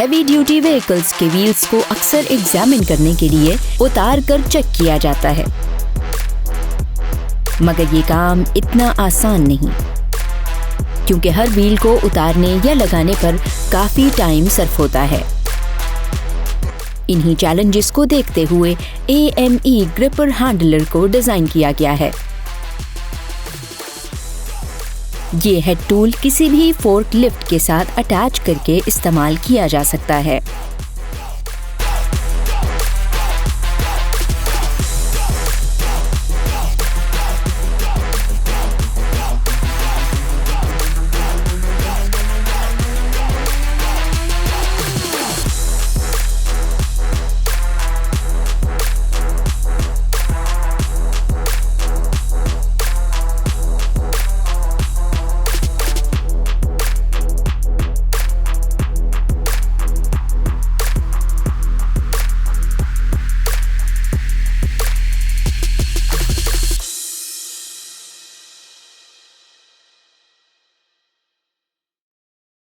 Heavy duty vehicles के wheels को अक्सर एग्जामिन करने के लिए उतार कर चेक किया जाता है, मगर ये काम इतना आसान नहीं, क्योंकि हर व्हील को उतारने या लगाने पर काफी टाइम सर्फ होता है। इन्हीं चैलेंजेस को देखते हुए AME ग्रिपर हैंडलर को डिजाइन किया गया है। ये हेड टूल किसी भी फोर्क लिफ्ट के साथ अटैच करके इस्तेमाल किया जा सकता है।